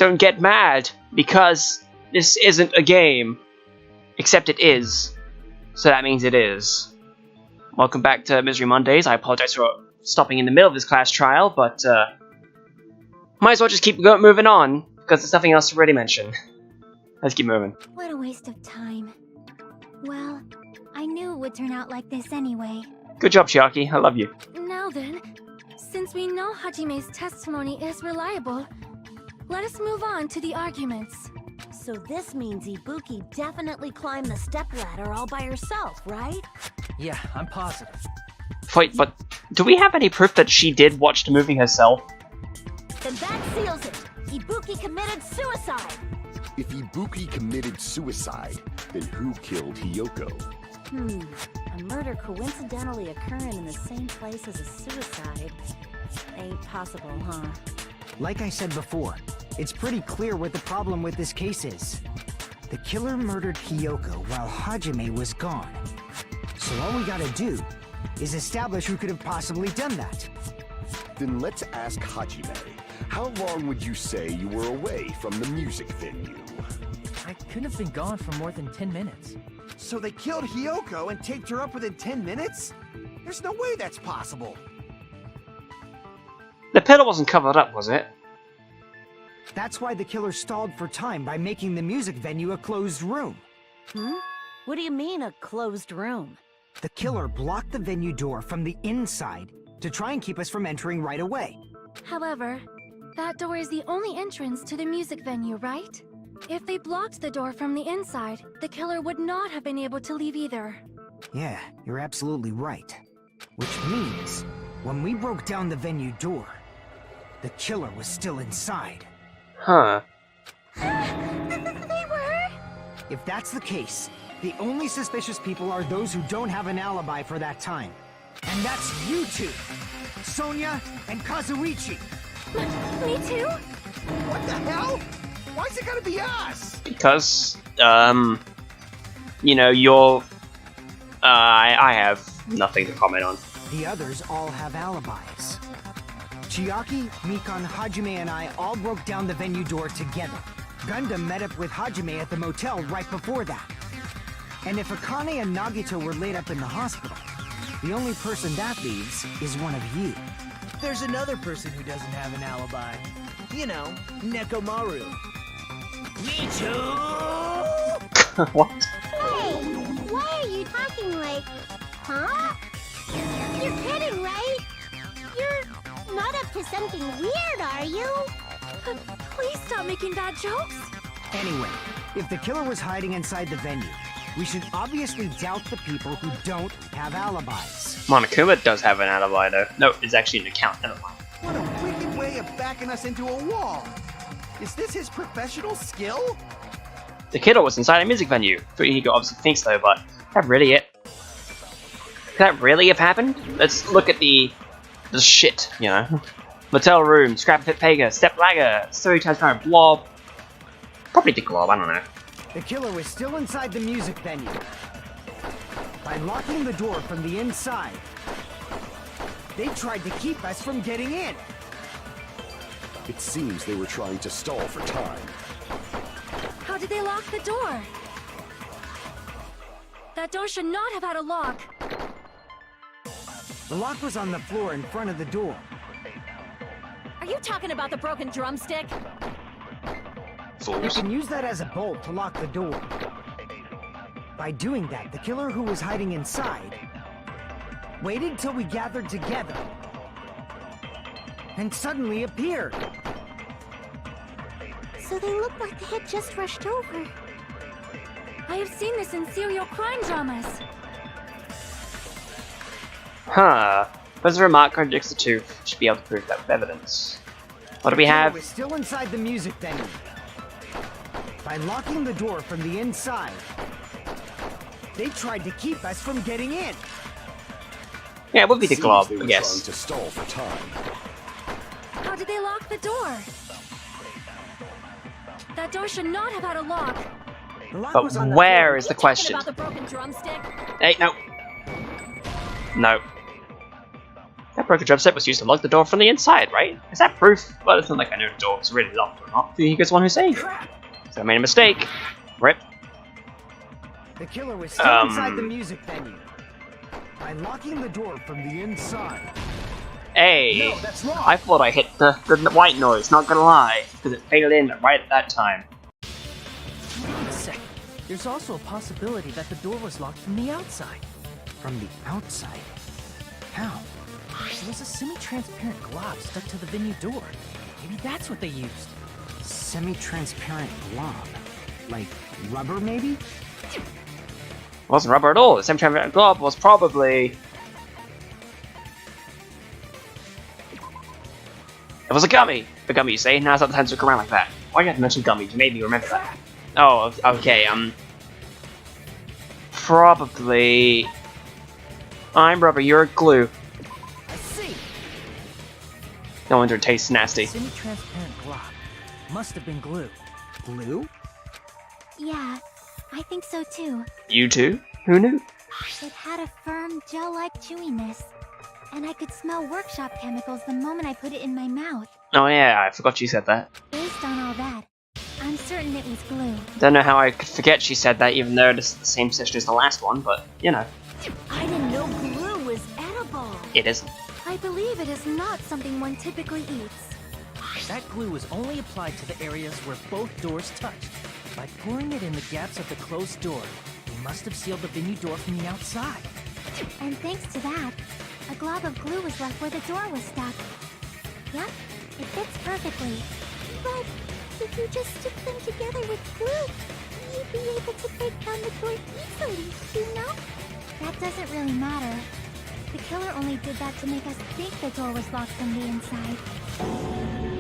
Don't get mad, because this isn't a game. Except it is. So that means it is. Welcome back to Misery Mondays. I apologize for stopping in the middle of this class trial, but might as well just keep moving on, because there's nothing else to really mention. Let's keep moving. What a waste of time. Well, I knew it would turn out like this anyway. Good job, Chiaki. I love you. Now then, since we know Hajime's testimony is reliable, let us move on to the arguments. So this means Ibuki definitely climbed the stepladder all by herself, right? Yeah, I'm positive. Wait, but do we have any proof that she did watch the movie herself? Then that seals it. Ibuki committed suicide. If Ibuki committed suicide, then who killed Hiyoko? A murder coincidentally occurring in the same place as a suicide ain't possible, huh? Like I said before, it's pretty clear what the problem with this case is. The killer murdered Hiyoko while Hajime was gone. So all we gotta do is establish who could have possibly done that. Then let's ask Hajime. How long would you say you were away from the music venue? I couldn't have been gone for more than 10 minutes. So they killed Hiyoko and taped her up within 10 minutes? There's no way that's possible. The pillar wasn't covered up, was it? That's why the killer stalled for time by making the music venue a closed room. What do you mean, a closed room? The killer blocked the venue door from the inside to try and keep us from entering right away. However, that door is the only entrance to the music venue, right? If they blocked the door from the inside, the killer would not have been able to leave either. Yeah, you're absolutely right. Which means, when we broke down the venue door, the killer was still inside. Huh. They were? If that's the case, the only suspicious people are those who don't have an alibi for that time. And that's you two! Sonia and Kazuichi! Me too? What the hell? Why's it gotta be us? Because, you know, you're... I have nothing to comment on. The others all have alibis. Chiaki, Mikan, Hajime, and I all broke down the venue door together. Gundam met up with Hajime at the motel right before that. And if Akane and Nagito were laid up in the hospital, the only person that leaves is one of you. There's another person who doesn't have an alibi. You know, Nekomaru. Me too! What? Hey, why are you talking like, huh? You're kidding, right? You're not up to something weird, are you? Please stop making bad jokes. Anyway, if the killer was hiding inside the venue, we should obviously doubt the people who don't have alibis. Monokuma does have an alibi, though. No, it's actually an account. Never mind. What a wicked way of backing us into a wall. Is this his professional skill? The killer was inside a music venue. He obviously thinks so, but that really it? Could that really have happened? Let's look at the shit, you know. Motel room, Scrap Pit Pega, Step Lagger, Storytime Power, Blob. Probably the Glob, I don't know. The killer was still inside the music venue. By locking the door from the inside, they tried to keep us from getting in. It seems they were trying to stall for time. How did they lock the door? That door should not have had a lock. The lock was on the floor in front of the door. Are you talking about the broken drumstick? You Fools. can use that as a bolt to lock the door. By doing that, the killer who was hiding inside waited till we gathered together and suddenly appeared. So they look like they had just rushed over. I have seen this in serial crime dramas. Huh. But the remark contradicts the two. Should be able to prove that with evidence. What do we The killer have? was still inside the music venue. By locking the door from the inside, they tried to keep us from getting in. Yeah, it would be the Seems Glob, they were I trying guess. to stall for time. How did they lock the door? That door should not have had a lock. The lock But was on the where floor. is the Talking question? about the broken drumstick? Hey, no. No. That broken drumstick was used to lock the door from the inside, right? Is that proof? Well, it's not like I know the door was really locked or not. He gets one who's saying. So I made a mistake. Rip. The killer was still inside the music venue. By locking the door from the inside. Hey, No, that's wrong. I thought I hit the white noise, not gonna lie, because it faded in right at that time. Wait a second. There's also a possibility that the door was locked from the outside. From the outside? How? There was a semi-transparent glob stuck to the venue door. Maybe that's what they used. Semi-transparent glob. Like rubber, maybe? It wasn't rubber at all. The semi-transparent glob was probably... It was a gummy! A gummy, you say? Now's not the time to look around like that. Why do you have to mention gummies? You made me remember that. Oh, okay, probably... I'm rubber, you're glue. I see. No wonder it tastes nasty. Semi-transparent glob. Must have been glue. Glue? Yeah, I think so too. You too? Who knew? It had a firm, gel-like chewiness. And I could smell workshop chemicals the moment I put it in my mouth. Oh yeah, I forgot she said that. Based on all that, I'm certain it was glue. Don't know how I could forget she said that, even though this is the same session as the last one, but, you know. I didn't know glue was edible. It isn't. I believe it is not something one typically eats. That glue was only applied to the areas where both doors touched. By pouring it in the gaps of the closed door, they must have sealed the venue door from the outside. And thanks to that, a glob of glue was left where the door was stuck. Yep, it fits perfectly. But if you just stick them together with glue, you'd be able to break down the door easily, you know? That doesn't really matter. The killer only did that to make us think the door was locked from the inside.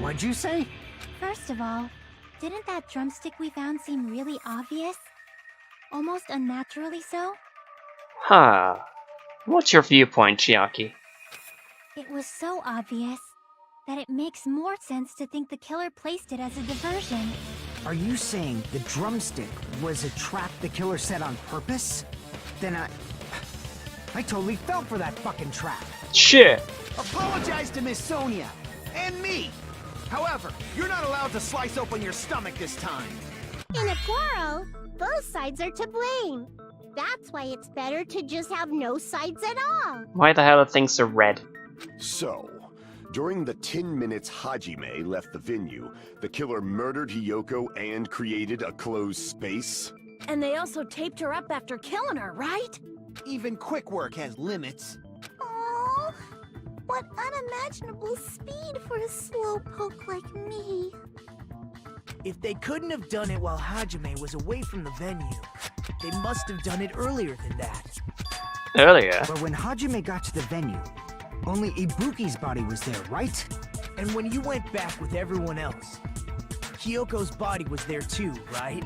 What'd you say? First of all, didn't that drumstick we found seem really obvious? Almost unnaturally so? Huh. What's your viewpoint, Chiaki? It was so obvious that it makes more sense to think the killer placed it as a diversion. Are you saying the drumstick was a trap the killer set on purpose? Then I totally fell for that fucking trap. Shit. Apologize to Miss Sonia and me. However, you're not allowed to slice open your stomach this time. In a quarrel, both sides are to blame. That's why it's better to just have no sides at all. Why the hell are things so red? So, during the 10 minutes Hajime left the venue, the killer murdered Hiyoko and created a closed space? And they also taped her up after killing her, right? Even quick work has limits. Oh, what unimaginable speed for a slowpoke like me. If they couldn't have done it while Hajime was away from the venue, they must have done it earlier than that. Earlier? But when Hajime got to the venue, only Ibuki's body was there, right? And when you went back with everyone else, Hiyoko's body was there too, right?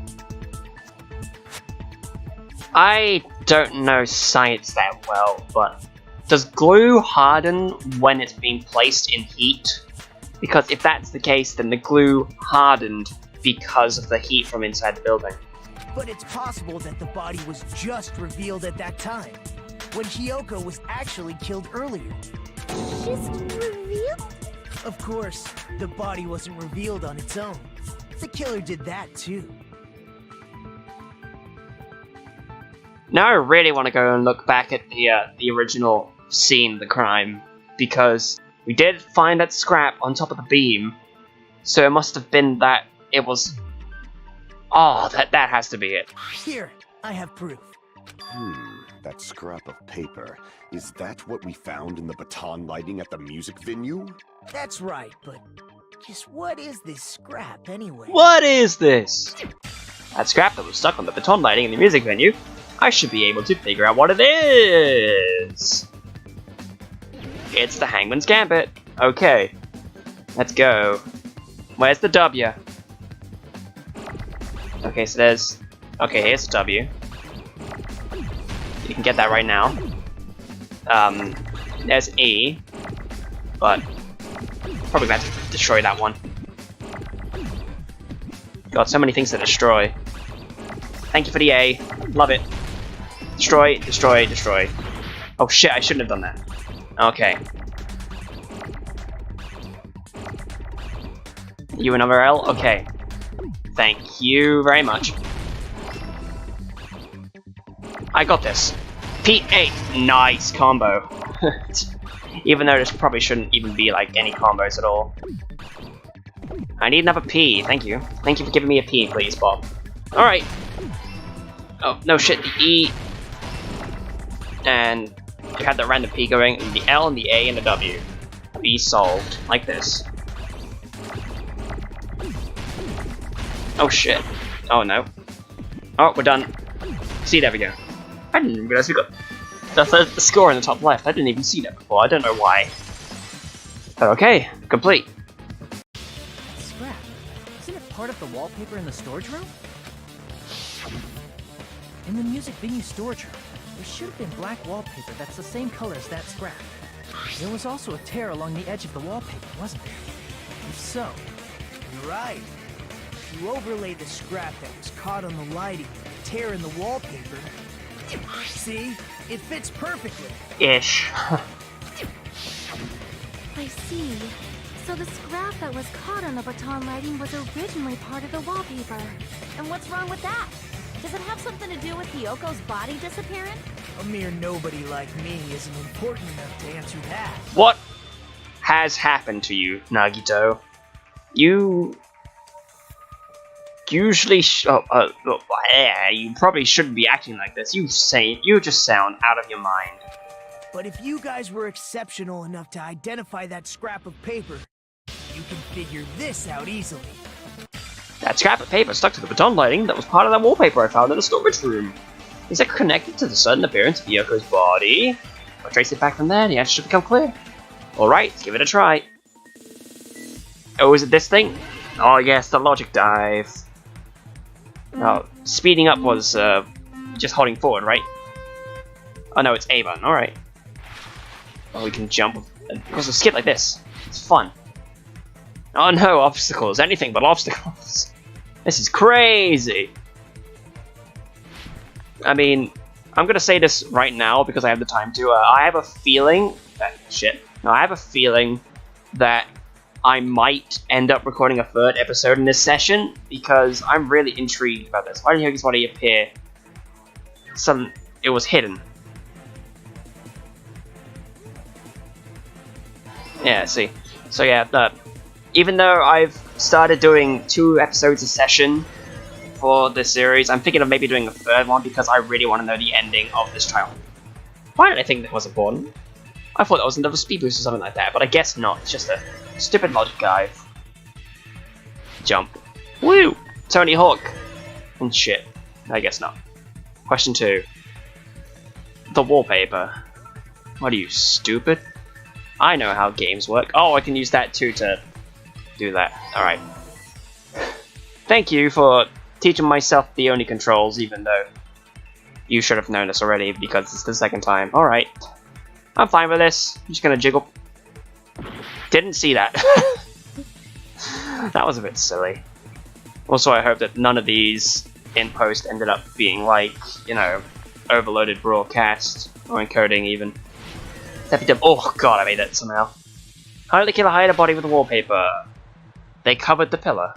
I don't know science that well, but does glue harden when it's being placed in heat? Because if that's the case, then the glue hardened because of the heat from inside the building. But it's possible that the body was just revealed at that time, when Hiyoko was actually killed earlier. Just revealed? Of course, the body wasn't revealed on its own. The killer did that too. Now I really want to go and look back at the original scene, the crime, because we did find that scrap on top of the beam, so it must have been that it was... Oh, that has to be it. Here, I have proof. That scrap of paper. Is that what we found in the baton lighting at the music venue? That's right, but just what is this scrap anyway? What is this? That scrap that was stuck on the baton lighting in the music venue. I should be able to figure out what it is. It's the Hangman's Gambit. Okay, let's go. Where's the W? Okay, so there's... Okay, here's the W. You can get that right now. There's E. But... probably gonna have to destroy that one. Got so many things to destroy. Thank you for the A. Love it. Destroy, destroy, destroy. Oh shit, I shouldn't have done that. Okay. You another L? Okay. Thank you very much. I got this. P8. Nice combo. Even though this probably shouldn't even be like any combos at all. I need another P. Thank you. Thank you for giving me a P, please, Bob. Alright. Oh, no shit. The E. And you had the random P going, and the L and the A and the W. Be solved. Like this. Oh shit. Oh no. Oh, we're done. See, there we go. I didn't realize we got the score in the top left. I didn't even see that before. I don't know why. But okay, complete. Scrap. Isn't it part of the wallpaper in the storage room? In the music venue storage room, there should have been black wallpaper that's the same color as that scrap. There was also a tear along the edge of the wallpaper, wasn't there? If so, You're right. If you overlay the scrap that was caught on the lighting with the tear in the wallpaper, see? It fits perfectly. Ish. I see. So the scrap that was caught on the baton lighting was originally part of the wallpaper. And what's wrong with that? Does it have something to do with Hyoko's body disappearing? A mere nobody like me isn't important enough to answer that. What has happened to you, Nagito? You usually you probably shouldn't be acting like this. You just sound out of your mind. But if you guys were exceptional enough to identify that scrap of paper, you can figure this out easily. That scrap of paper stuck to the baton lighting that was part of that wallpaper I found in the storage room. Is it connected to the sudden appearance of Hyoko's body? I'll trace it back from there, the answer should become clear. Alright, let's give it a try. Oh, is it this thing? Oh yes, the logic dive. Oh, speeding up was just holding forward, right? Oh no, it's A button, alright. Oh, we can jump. Because a skit like this. It's fun. Oh no, obstacles. Anything but obstacles. This is crazy. I mean, I'm gonna say this right now because I have the time to. I have a feeling that I have a feeling that I might end up recording a third episode in this session because I'm really intrigued about this. Why did Hyoko's body appear? It was hidden. Yeah, see. So yeah, even though I've started doing 2 episodes a session for this series, I'm thinking of maybe doing a third one because I really want to know the ending of this trial. Why did I think that was important? I thought that was another speed boost or something like that, but I guess not. It's just a stupid logic dive. Jump. Woo! Tony Hawk. And shit. I guess not. Question 2. The wallpaper. What are you, stupid? I know how games work. Oh, I can use that too to do that. Alright. Thank you for teaching myself the Oni controls, even though you should have known this already because it's the second time. Alright. I'm fine with this. I'm just gonna jiggle. Didn't see that. That was a bit silly. Also, I hope that none of these in post ended up being like, you know, overloaded broadcast or encoding even. Oh god, I made that somehow. How did the killer hide a body with the wallpaper? They covered the pillar.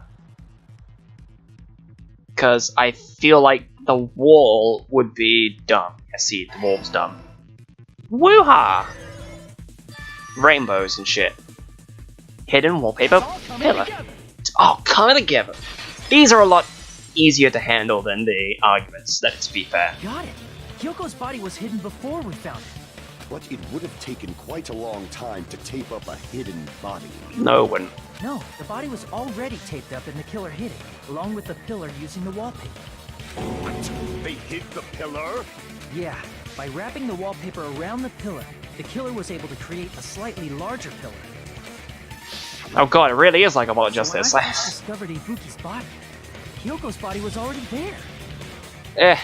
Because I feel like the wall would be dumb. I see, the wall's dumb. Woo-ha! Rainbows and shit. Hidden wallpaper pillar. It's all coming together. These are a lot easier to handle than the arguments, let's be fair. got it. Hyoko's body was hidden before we found it. But it would have taken quite a long time to tape up a hidden body. No one. No, the body was already taped up and the killer hid it, along with the pillar using the wallpaper. What? They hid the pillar? Yeah, by wrapping the wallpaper around the pillar, the killer was able to create a slightly larger pillar. Oh god, it really is like a lot of So when justice. I first discovered Ibuki's body, Hyoko's body was already there.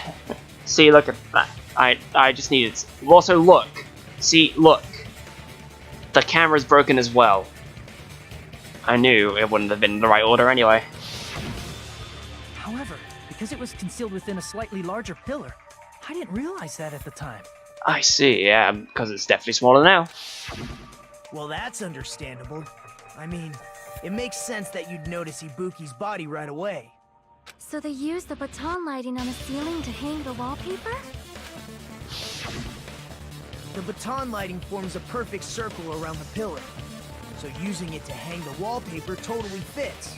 See, look at that. I just needed. Also, look. See, look. The camera's broken as well. I knew it wouldn't have been in the right order anyway. However, because it was concealed within a slightly larger pillar, I didn't realize that at the time. I see, yeah, because it's definitely smaller now. Well, that's understandable. I mean, It makes sense that you'd notice Ibuki's body right away. So they used the baton lighting on the ceiling to hang the wallpaper? The baton lighting forms a perfect circle around the pillar, so using it to hang the wallpaper totally fits.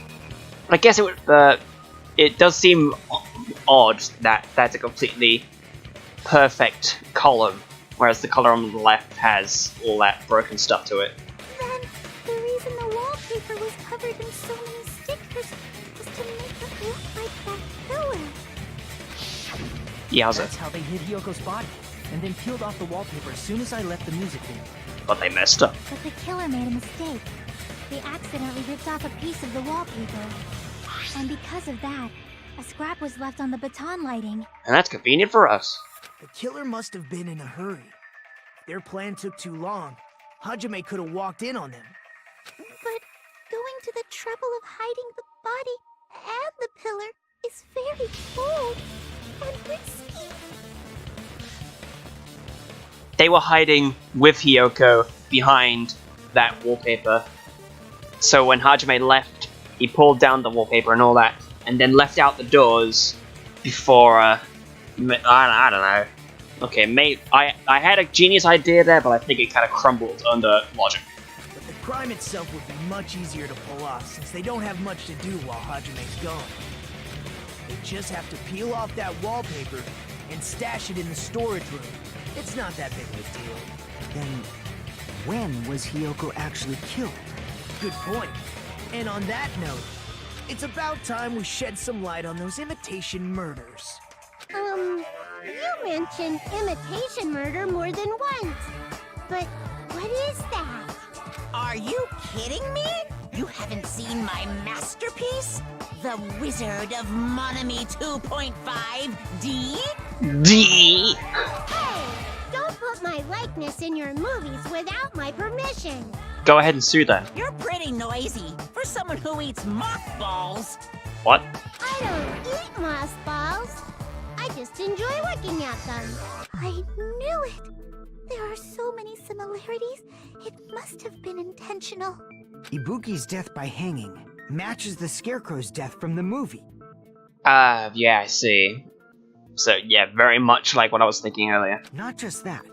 I guess it does seem odd that that's a completely perfect column, whereas the color on the left has all that broken stuff to it. Then, the reason the wallpaper was covered in so many stickers was to make it look like that pillar. Yowza. That's how they hid Hyoko's body, and then peeled off the wallpaper as soon as I left the music venue. But they messed up. But the killer made a mistake. They accidentally ripped off a piece of the wallpaper. And because of that, a scrap was left on the baton lighting. And that's convenient for us. The killer must have been in a hurry. If their plan took too long, Hajime could have walked in on them. But going to the trouble of hiding the body and the pillar is very bold and risky. They were hiding with Hyoko behind that wallpaper. So when Hajime left, he pulled down the wallpaper and all that, and then left out the doors before, I don't know. Okay, I had a genius idea there, but I think it kind of crumbled under logic. But the crime itself would be much easier to pull off, since they don't have much to do while Hajime's gone. They just have to peel off that wallpaper and stash it in the storage room. It's not that big of a deal. Then, when was Hyoko actually killed? Good point. And on that note, it's about time we shed some light on those imitation murders. You mentioned imitation murder more than once. But what is that? Are you kidding me? You haven't seen my masterpiece? The Wizard of Monami 2.5D? D. Hey, don't put my likeness in your movies without my permission. Go ahead and sue them. You're pretty noisy for someone who eats mothballs. What? I don't eat mothballs. I just enjoy looking at them. I knew it. There are so many similarities. It must have been intentional. Ibuki's death by hanging matches the Scarecrow's death from the movie. Yeah, I see. So, yeah, very much like what I was thinking earlier. Not just that,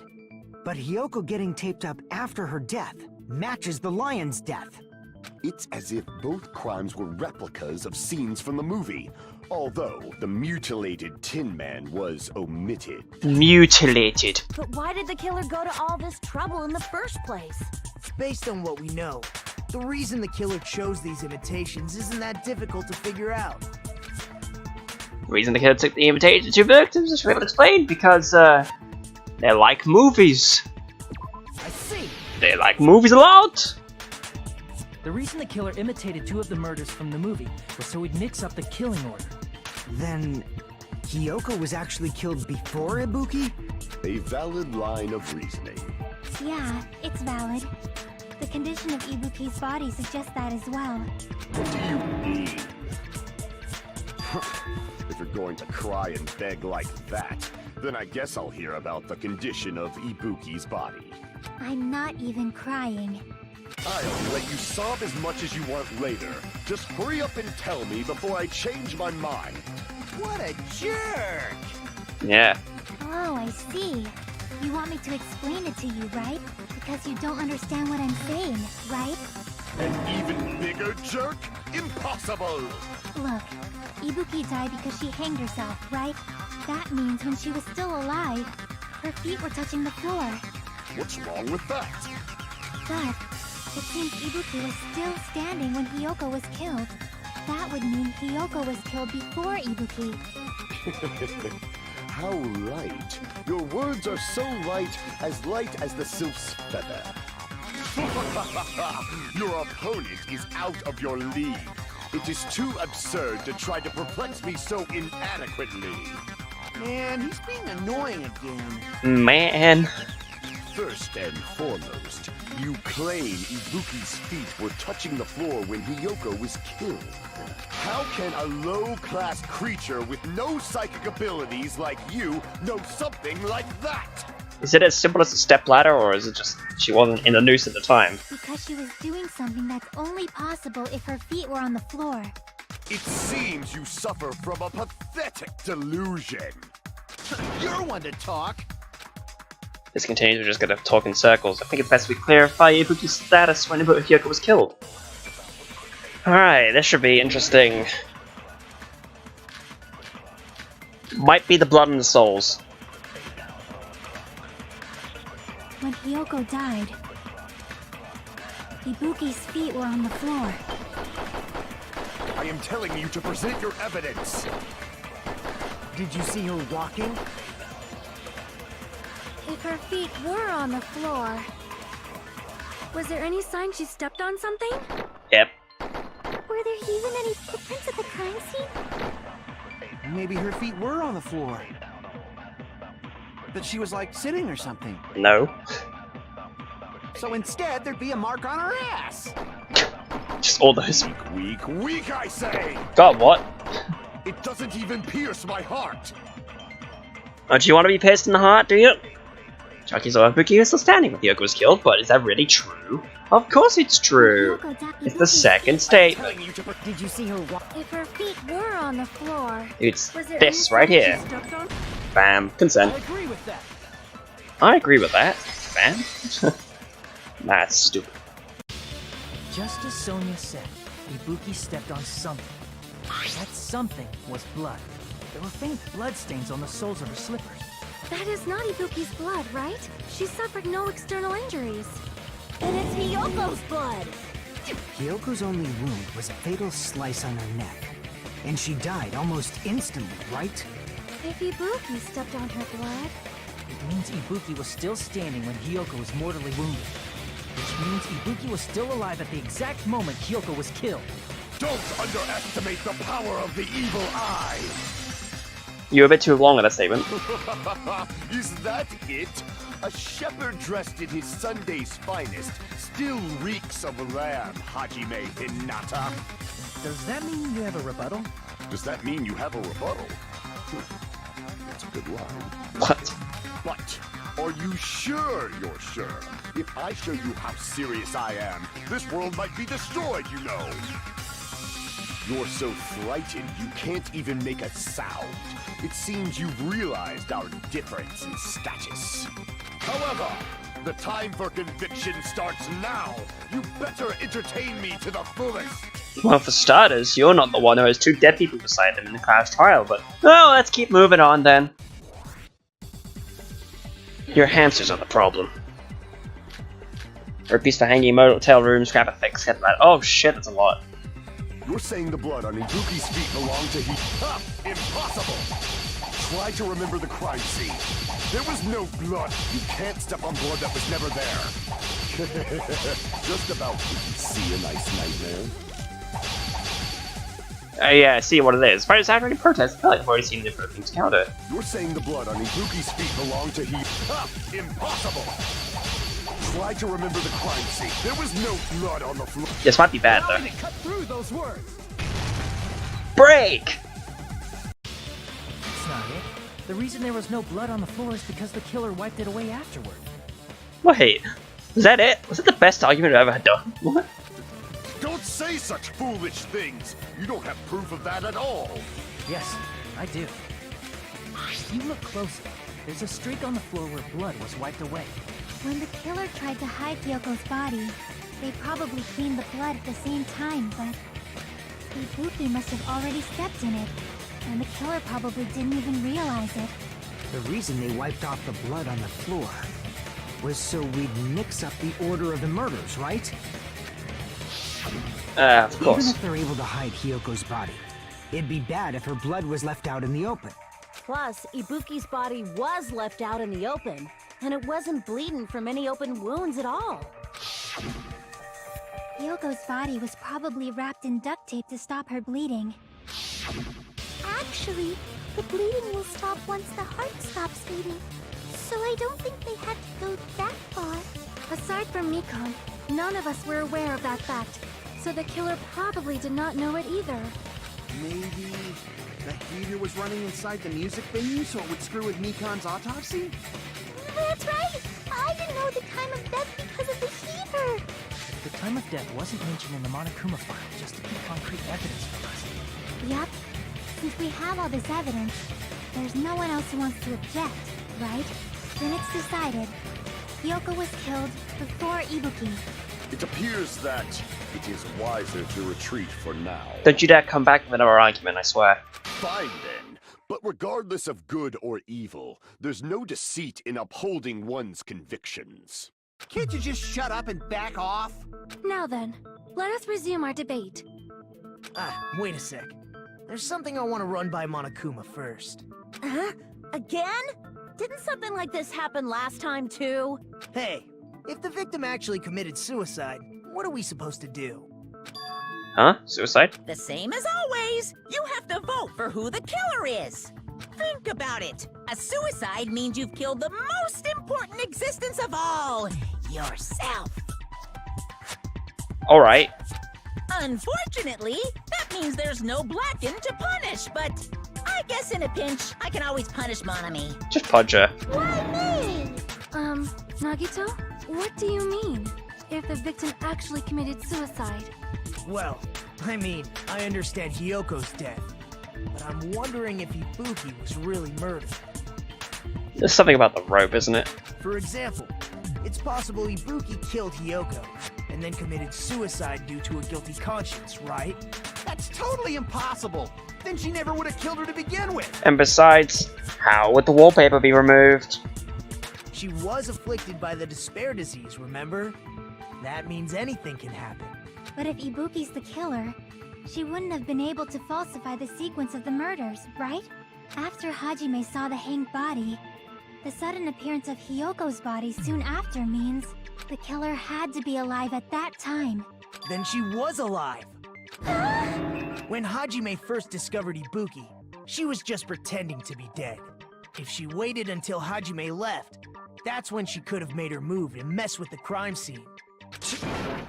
but Hyoko getting taped up after her death matches the lion's death. It's as if both crimes were replicas of scenes from the movie, although the mutilated Tin Man was omitted. Mutilated. But why did the killer go to all this trouble in the first place? Based on what we know, the reason the killer chose these imitations isn't that difficult to figure out. The reason the killer took the invitation to victims is well explained because, they like movies. I see. They like movies a lot. The reason the killer imitated 2 of the murders from the movie was so he'd mix up the killing order. Then, Hyoko was actually killed before Ibuki? A valid line of reasoning. Yeah, it's valid. The condition of Ibuki's body suggests that as well. What do you mean? If you're going to cry and beg like that, then I guess I'll hear about the condition of Ibuki's body. I'm not even crying. I'll let you sob as much as you want later. Just hurry up and tell me before I change my mind. What a jerk! Yeah. Oh, I see. You want me to explain it to you, right? Because you don't understand what I'm saying, right? An even bigger jerk? Impossible! Look, Ibuki died because she hanged herself, right? That means when she was still alive, her feet were touching the floor. What's wrong with that? But it seems Ibuki was still standing when Hyoko was killed. That would mean Hyoko was killed before Ibuki. How light. Your words are so light as the sylph's feather. Your opponent is out of your league. It is too absurd to try to perplex me so inadequately. Man, he's being annoying again. Man. First and foremost, you claim Ibuki's feet were touching the floor when Hyoko was killed. How can a low-class creature with no psychic abilities like you know something like that? Is it as simple as a stepladder, or is it just she wasn't in the noose at the time? Because she was doing something that's only possible if her feet were on the floor. It seems you suffer from a pathetic delusion. You're one to talk. This continues, we're just gonna talk in circles. I think it's best we clarify Ibuki's status when Hyoko was killed. Alright, this should be interesting. Might be the blood and the souls. When Hyoko died, Ibuki's feet were on the floor. I am telling you to present your evidence. Did you see her walking? If her feet were on the floor, was there any sign she stepped on something? Yep. Were there even any footprints at the crime scene? Maybe her feet were on the floor. But she was like sitting or something. No. So instead, there'd be a mark on her ass. Just all those. Weak, I say! God, what? It doesn't even pierce my heart. Oh, do you want to be pierced in the heart, do you? Chucky saw Ibuki was still standing when Hyoko was killed, but is that really true? Of course it's true. It's the second statement. Did you see her walk? If her feet were on the floor, It's was there this any right sign here. she stepped on? Bam. Consent. I agree with that. I agree with that. Bam. That's stupid. Just as Sonia said, Ibuki stepped on something. That something was blood. There were faint bloodstains on the soles of her slippers. That is not Ibuki's blood, right? She suffered no external injuries. And it's Hyoko's blood! Hyoko's only wound was a fatal slice on her neck. And she died almost instantly, right? If Ibuki stepped on her blood, It means Ibuki was still standing when Hyoko was mortally wounded. Which means Ibuki was still alive at the exact moment Hyoko was killed. Don't underestimate the power of the evil eye. You're a bit too long on that statement. Is that it? A shepherd dressed in his Sunday's finest still reeks of lamb, Hajime Hinata. Does that mean you have a rebuttal? Does that mean you have a rebuttal? That's a good line. What? But are you sure you're sure? If I show you how serious I am, this world might be destroyed, you know. You're so frightened you can't even make a sound. It seems you've realized our difference in status. However, the time for conviction starts now. You better entertain me to the fullest. Well, for starters, you're not the one who has two dead people beside them in the class trial, but... Oh, let's keep moving on then. Your hamsters are the problem. Or a piece for hanging motel rooms, grab a thick set that. Oh shit, that's a lot. You're saying the blood on Ibuki's feet belonged to he... Ha! Impossible! Try to remember the crime scene. There was no blood. You can't step on blood that was never there. Just about. See a nice nightmare? Yeah, I see what it is. Fighters have already protest. I feel like I've already seen different things counter. You're saying the blood on Ibuki's feet belonged to he... Ha! Impossible! Try to remember the crime scene. There was no blood on the floor. This might be bad though. Cut through those words. Break! That's not it. The reason there was no blood on the floor is because the killer wiped it away afterward. Wait, was that it? Was it the best argument I've ever done? What? Don't say such foolish things. You don't have proof of that at all. Yes, I do. If you look closely, there's a streak on the floor where blood was wiped away. When the killer tried to hide Hyoko's body, they probably cleaned the blood at the same time, but Ibuki must have already stepped in it, and the killer probably didn't even realize it. The reason they wiped off the blood on the floor was so we'd mix up the order of the murders, right? Of Even course. if they're able to hide Hyoko's body, it'd be bad if her blood was left out in the open. Plus, Ibuki's body was left out in the open, and it wasn't bleeding from any open wounds at all. Hyoko's body was probably wrapped in duct tape to stop her bleeding. Actually, the bleeding will stop once the heart stops beating, so I don't think they had to go that far. aside from Mikon, none of us were aware of that fact, so the killer probably did not know it either. Maybe the heater was running inside the music venue so it would screw with Mikon's autopsy? That's right! I didn't know the time of death because of the heater! The time of death wasn't mentioned in the Monokuma file just to keep concrete evidence from us. Yep. Since we have all this evidence, there's no one else who wants to object, right? Then it's decided. Hiyoko was killed before Ibuki. It appears that it is wiser to retreat for now. Don't you dare come back with another argument, I swear. Fine then. But regardless of good or evil, there's no deceit in upholding one's convictions. Can't you just shut up and back off? Now then, let us resume our debate. Wait a sec. There's something I want to run by Monokuma first. Huh? Again? Didn't something like this happen last time, too? Hey, if the victim actually committed suicide, what are we supposed to do? Huh? Suicide? The same as always. You have to vote for who the killer is. Think about it. A suicide means you've killed the most important existence of all, yourself. Alright. Unfortunately, that means there's no Blacken to punish, but I guess in a pinch, I can always punish Monami. Just punch her. Why me? Nagito? What do you mean? If the victim actually committed suicide? Well, I mean, I understand Hyoko's death, but I'm wondering if Ibuki was really murdered. There's something about the rope, isn't it? For example, it's possible Ibuki killed Hyoko, and then committed suicide due to a guilty conscience, right? That's totally impossible. Then she never would have killed her to begin with. And besides, how would the wallpaper be removed? She was afflicted by the despair disease, remember? That means anything can happen. But if Ibuki's the killer, she wouldn't have been able to falsify the sequence of the murders, right? After Hajime saw the hanged body, the sudden appearance of Hyoko's body soon after means the killer had to be alive at that time. Then she was alive! When Hajime first discovered Ibuki, she was just pretending to be dead. If she waited until Hajime left, that's when she could have made her move and mess with the crime scene.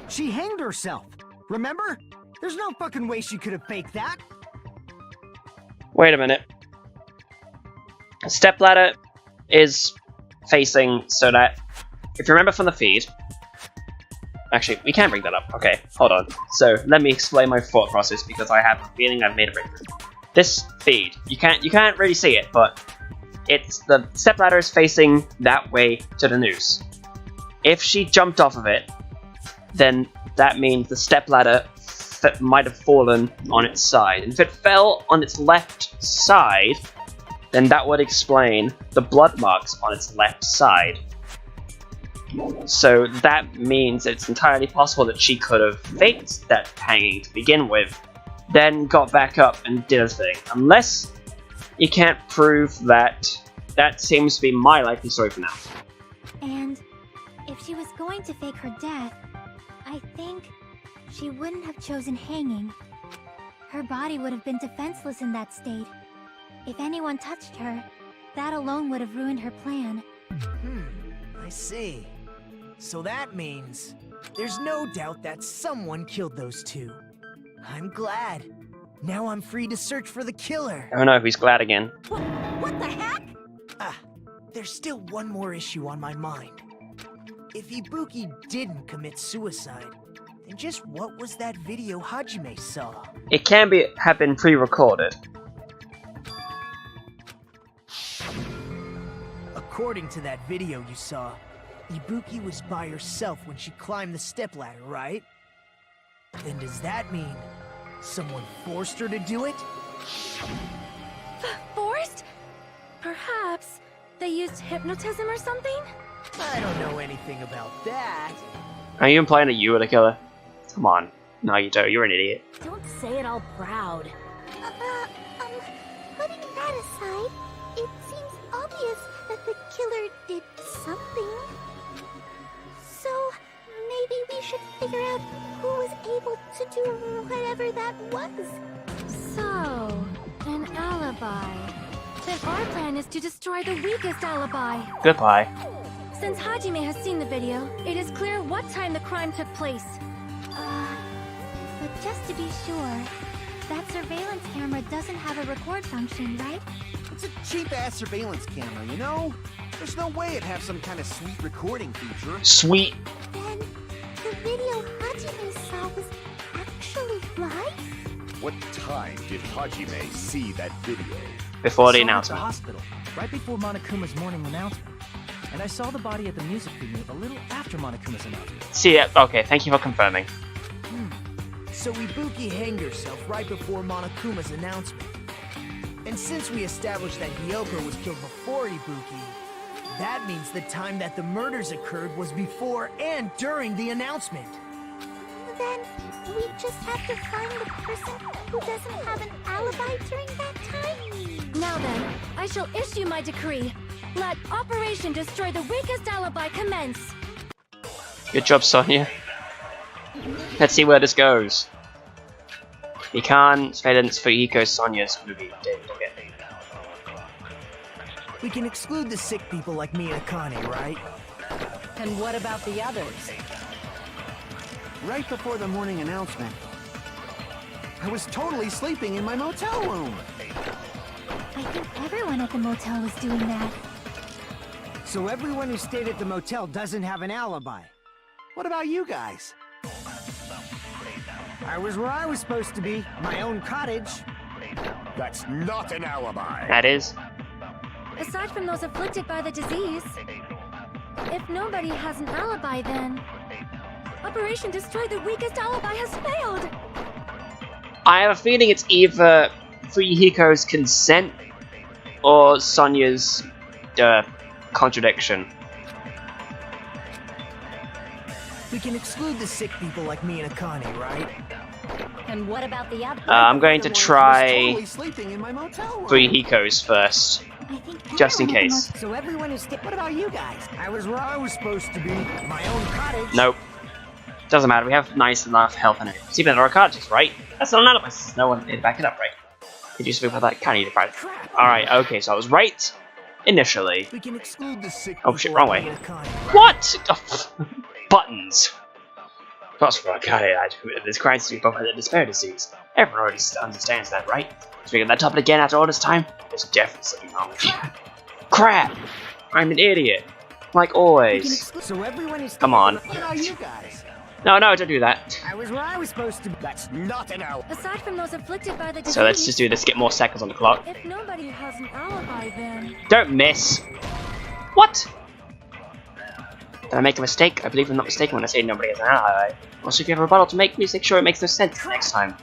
She hanged herself. Remember? There's no fucking way she could have faked that. Wait a minute. A stepladder is facing so that, if you remember from the feed, actually, we can bring that up. Okay, hold on. So let me explain my thought process because I have a feeling I've made a breakthrough. This feed, you can't really see it, but it's the stepladder is facing that way to the noose. If she jumped off of it, then that means the stepladder might have fallen on its side. And if it fell on its left side, then that would explain the blood marks on its left side. So that means it's entirely possible that she could have faked that hanging to begin with, then got back up and did a thing. Unless you can't prove that. That seems to be my likely story for now. And if she was going to fake her death, I think she wouldn't have chosen hanging. Her body would have been defenseless in that state. If anyone touched her, that alone would have ruined her plan. I see. So that means there's no doubt that someone killed those two. I'm glad. Now I'm free to search for the killer. Oh no, he's glad again. What the heck? There's still one more issue on my mind. If Ibuki didn't commit suicide, then just what was that video Hajime saw? It can have been pre-recorded. According to that video you saw, Ibuki was by herself when she climbed the stepladder, right? Then does that mean someone forced her to do it? Forced? Perhaps they used hypnotism or something? I don't know anything about that. Are you implying that you were the killer? Come on. No, you don't. You're an idiot. Don't say it all proud. Putting that aside, it seems obvious that the killer did something. So, maybe we should figure out who was able to do whatever that was. So, an alibi. Then our plan is to destroy the weakest alibi. Goodbye. Since Hajime has seen the video, it is clear what time the crime took place. But just to be sure, that surveillance camera doesn't have a record function, right? It's a cheap-ass surveillance camera, you know? There's no way it'd have some kind of sweet recording feature. Sweet. Then the video Hajime saw was actually live? What time did Hajime see that video? Before the I saw him at announcement. the hospital, right before Monokuma's morning announcement. And I saw the body at the music venue a little after Monokuma's announcement. See it. Okay, thank you for confirming. So Ibuki hanged herself right before Monokuma's announcement. And since we established that Gyoko was killed before Ibuki, that means the time that the murders occurred was before and during the announcement. Then we just have to find the person who doesn't have an alibi during that time? Now then, I shall issue my decree. Let Operation Destroy the Weakest Alibi commence. Good job, Sonia. Let's see where this goes. Mikan, Svedence, Fuyiko, Sonia's movie. Okay. We can exclude the sick people like me and Akane, right? And what about the others? Right before the morning announcement, I was totally sleeping in my motel room. I think everyone at the motel was doing that. So everyone who stayed at the motel doesn't have an alibi. What about you guys? I was where I was supposed to be, my own cottage. That's not an alibi. That is. Aside from those afflicted by the disease, if nobody has an alibi, then Operation Destroy the Weakest Alibi has failed. I have a feeling it's either Fuyuhiko's consent or Sonia's contradiction. We can exclude the sick people like me and Akane, right? And what about the others? I'm going to I was try totally sleeping in my motel room. Fuyuhiko's first, I think just in everyone at the case. So everyone who stayed. What about you guys? I was where I was supposed to be, my own cottage. Nope. Doesn't matter, we have nice enough health and it's even our cards, right? That's not an alibi, no one did back it up, right? Did you speak about that? Can't eat it, right? Alright, okay, so I was right initially. We can exclude the sick Oh people shit, wrong like way. me and Akane. What? Oh, buttons. That's right, I committed this crime to both the despair disease. Everyone already understands that, right? Speaking of that topic again after all this time, there's definitely something wrong with you. Crap! I'm an idiot. Like always. So everyone who stayed. Come on. What about you guys? No, don't do that. I was where I was supposed to be. That's not an alibi. Aside from those afflicted by the disease, So let's just do this, get more seconds on the clock. if nobody has an alibi, then Don't miss. What? Did I make a mistake? I believe I'm not mistaken when I say nobody has an ally. Also, if you have a rebuttal to make sure it makes no sense next time.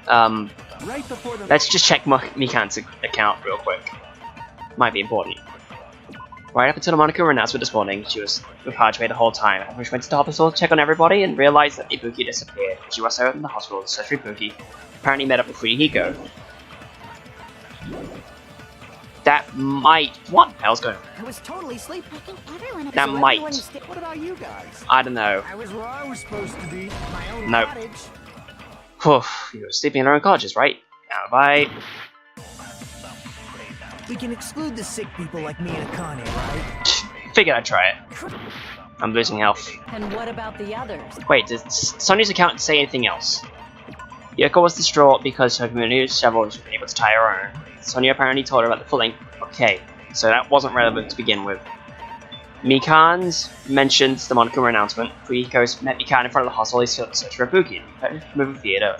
Right before the Let's just check Mikan's account real quick. Might be important. Right up until the Monokuma announcement this morning, she was with Hajime the whole time. After she went to the hospital to check on everybody and realized that Ibuki disappeared. She was out in the hospital to search for Ibuki. Apparently met up with Fuyuhiko. That might... What the hell's going on? I was totally sleeping. I think everyone at That the might. Everyone who stayed. What about you guys? I don't know. I was where I was supposed to be, my own Nope. cottage. Whew, you were sleeping in your own cottages, right? Alibi. We can exclude the sick people like me and Akane, right? Figured I'd try it. I'm losing health. And what about the others? Wait, does Sonia's account say anything else? Yoko was distraught because her community shovel was able to tie her own. Sonia apparently told her about the full length. Okay, so that wasn't relevant to begin with. Mikan's mentions the Monokuma announcement. Fuyuhiko's met Mikan in front of the hospital. He's searching for Ibuki. Movie theater.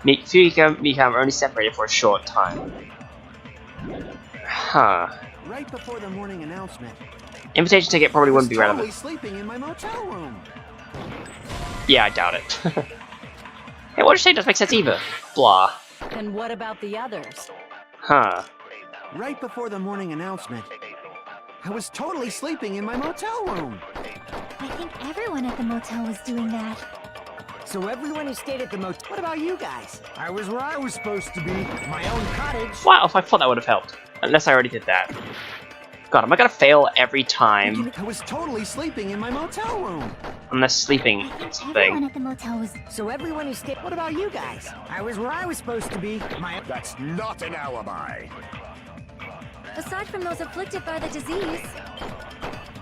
Fuyuhiko and Mikan were only separated for a short time. Huh. right before the morning announcement, Invitation ticket probably wouldn't be totally relevant. sleeping in my motel room. Yeah, I doubt it. Hey, what did you say? Doesn't make sense either. Blah. And what about the others? Huh. Right before the morning announcement, I was totally sleeping in my motel room. I think everyone at the motel was doing that. So everyone who stayed at the motel. What about you guys? I was where I was supposed to be, my own cottage. Wow, I thought that would have helped. Unless I already did that. God, am I gonna fail every time? I was totally sleeping in my motel room. Unless sleeping I think is the everyone thing. at the motel was. So everyone who stayed. What about you guys? I was where I was supposed to be, my. That's not an alibi. Aside from those afflicted by the disease,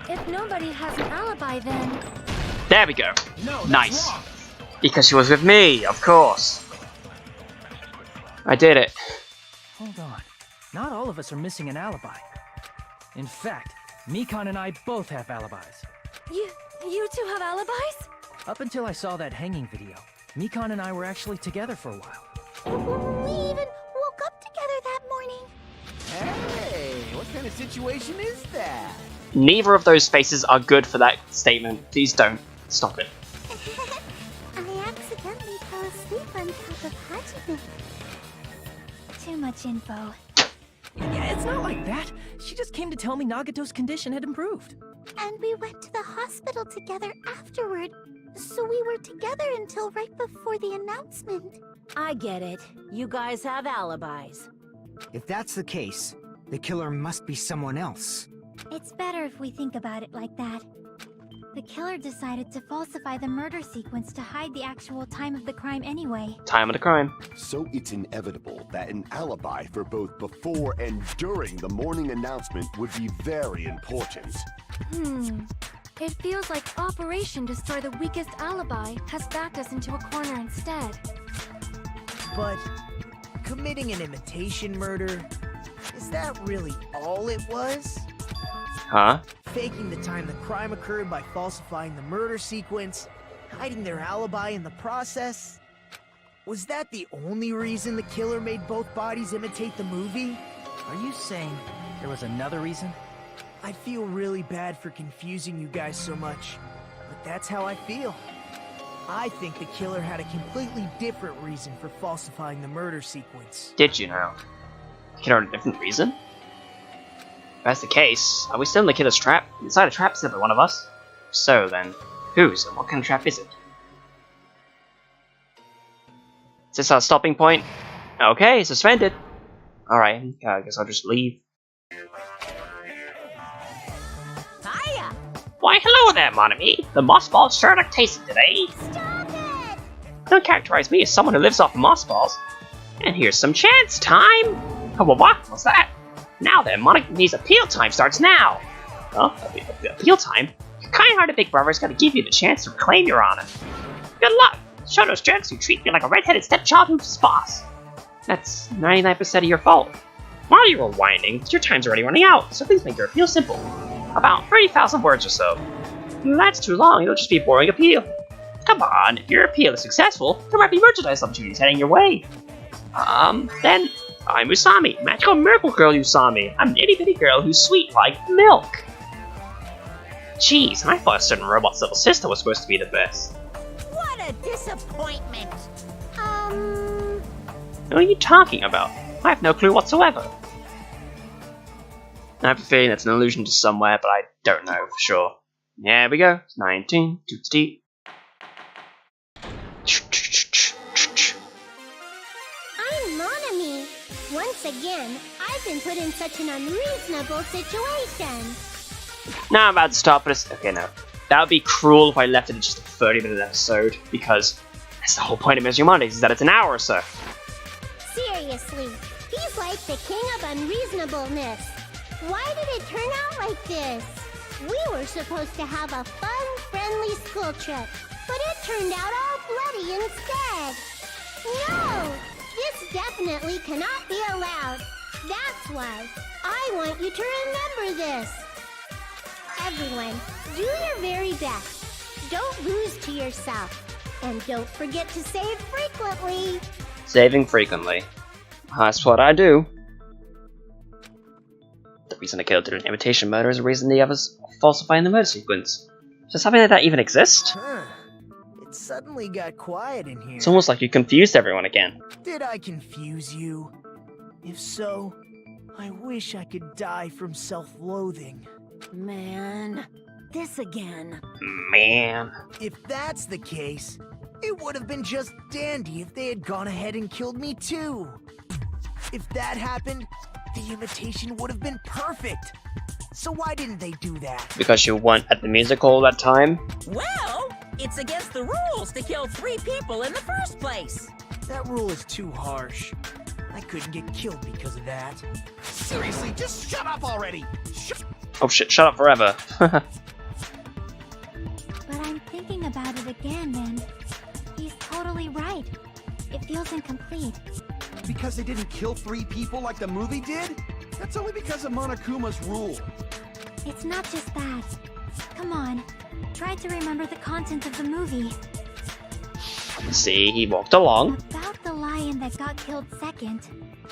if nobody has an alibi, then There we go. No, that's Nice. wrong. Because she was with me, of course. I did it. Hold on. Not all of us are missing an alibi. In fact, Mikan and I both have alibis. You two have alibis? Up until I saw that hanging video, Mikan and I were actually together for a while. We even woke up together that morning. Hey, what kind of situation is that? Neither of those faces are good for that statement. Please don't. Stop it. I accidentally fell asleep on top of Hajime. Too much info. Yeah, it's not like that. She just came to tell me Nagato's condition had improved. And we went to the hospital together afterward. So we were together until right before the announcement. I get it. You guys have alibis. If that's the case, the killer must be someone else. It's better if we think about it like that. The killer decided to falsify the murder sequence to hide the actual time of the crime anyway. Time of the crime. So it's inevitable that an alibi for both before and during the morning announcement would be very important. It feels like Operation Destroy the Weakest Alibi has backed us into a corner instead. But committing an imitation murder, is that really all it was? Huh? Faking the time the crime occurred by falsifying the murder sequence, hiding their alibi in the process? Was that the only reason the killer made both bodies imitate the movie? Are you saying there was another reason? I feel really bad for confusing you guys so much, but that's how I feel. I think the killer had a completely different reason for falsifying the murder sequence. Did you know? The killer had a different reason? If that's the case, are we still in the killer's trap? Inside a trap is every one of us. So then, whose and what kind of trap is it? Is this our stopping point? Okay, suspended. Alright, I guess I'll just leave. Hiya! Why, hello there, mon ami. The moss balls sure look tasty today. Stop it! Don't characterize me as someone who lives off moss balls. And here's some chance time. Oh, what? What's that? Now then, Monarchy's appeal time starts now. Huh? Appeal time? Your kind-hearted big brother's gonna give you the chance to reclaim your honor. Good luck. Show those jerks who treat me like a red-headed stepchild who's boss. That's 99% of your fault. While you were whining, your time's already running out, so please make your appeal simple. About 30,000 words or so. That's too long, it'll just be a boring appeal. Come on, if your appeal is successful, there might be merchandise opportunities heading your way. Then, I'm Usami, magical miracle girl Usami. I'm an itty-bitty girl who's sweet like milk. Jeez, I thought a certain robot's little sister was supposed to be the best. What a disappointment! What are you talking about? I have no clue whatsoever. I have a feeling that's an allusion to somewhere, but I don't know for sure. There we go. 19. I'm Monami. Once again, I've been put in such an unreasonable situation. Now I'm about to stop, but it's... Okay, no. That would be cruel if I left it at just a 30-minute episode, because that's the whole point of Misery Mondays, is that it's an hour or so. Seriously, he's like the king of unreasonableness. Why did it turn out like this? We were supposed to have a fun, friendly school trip, but it turned out all bloody instead. No! This definitely cannot be allowed. That's why I want you to remember this. Everyone, do your very best. Don't lose to yourself. And don't forget to save frequently. Saving frequently. That's what I do. The reason the killer did an imitation murder is the reason the others falsifying the murder sequence. Does something like that even exist? Huh. It suddenly got quiet in here. It's almost like you confused everyone again. Did I confuse you? If so, I wish I could die from self-loathing. Man, this again. Man. If that's the case, it would have been just dandy if they had gone ahead and killed me too. If that happened, the imitation would have been perfect. So why didn't they do that? Because you weren't at the musical that time? Well, it's against the rules to kill 3 people in the first place. That rule is too harsh. I couldn't get killed because of that. Seriously, just shut up already! Oh shit, shut up forever. But I'm thinking about it again, and he's totally right. It feels incomplete. Because they didn't kill 3 people like the movie did? That's only because of Monokuma's rule. It's not just that. Come on, try to remember the content of the movie. See, he walked along. About the lion that got killed second.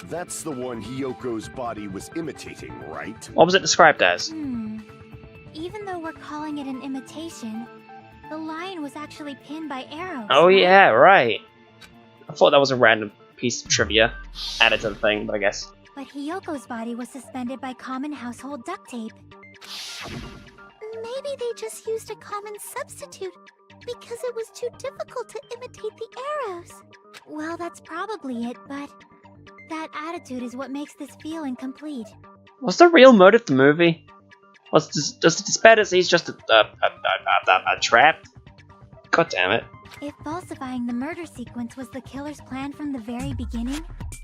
That's the one Hyoko's body was imitating, right? What was it described as? Even though we're calling it an imitation, the lion was actually pinned by arrows. Oh yeah, right. I thought that was a random piece of trivia added to the thing, but I guess. But Hyoko's body was suspended by common household duct tape. Maybe they just used a common substitute because it was too difficult to imitate the arrows. Well, that's probably it, but that attitude is what makes this feel incomplete. What's the real motive of the movie? Does the despair disease just a trap? God damn it. If falsifying the murder sequence was the killer's plan from the very beginning,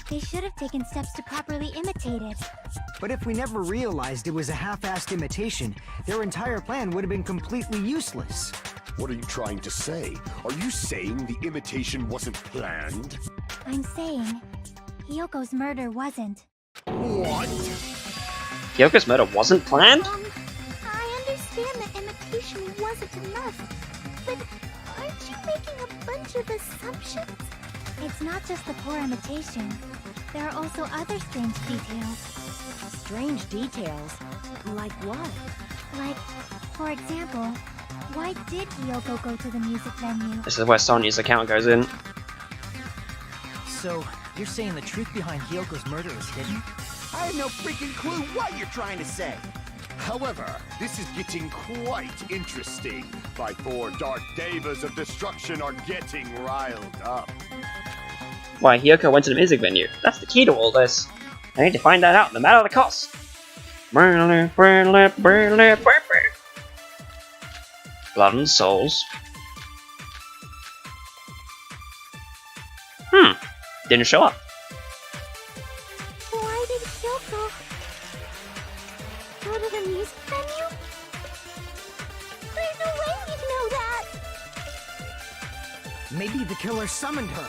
they should have taken steps to properly imitate it. But if we never realized it was a half-assed imitation, their entire plan would have been completely useless. What are you trying to say? Are you saying the imitation wasn't planned? I'm saying Hyoko's murder wasn't. What? Hyoko's murder wasn't planned? I understand that imitation wasn't enough, but aren't you making a bunch of assumptions? It's not just the poor imitation. There are also other strange details. Strange details? Like what? Like, for example, why did Hyoko go to the music venue? This is where Sonya's account goes in. So, you're saying the truth behind Hyoko's murder is hidden? I have no freaking clue what you're trying to say. However, this is getting quite interesting. My 4 Dark Devas of Destruction are getting riled up. Why Hyoko went to the music venue. That's the key to all this. I need to find that out, no matter the cost. Blood and Souls. Didn't show up. Why did Hyoko go to the music venue? There's no way we'd know that! Maybe the killer summoned her.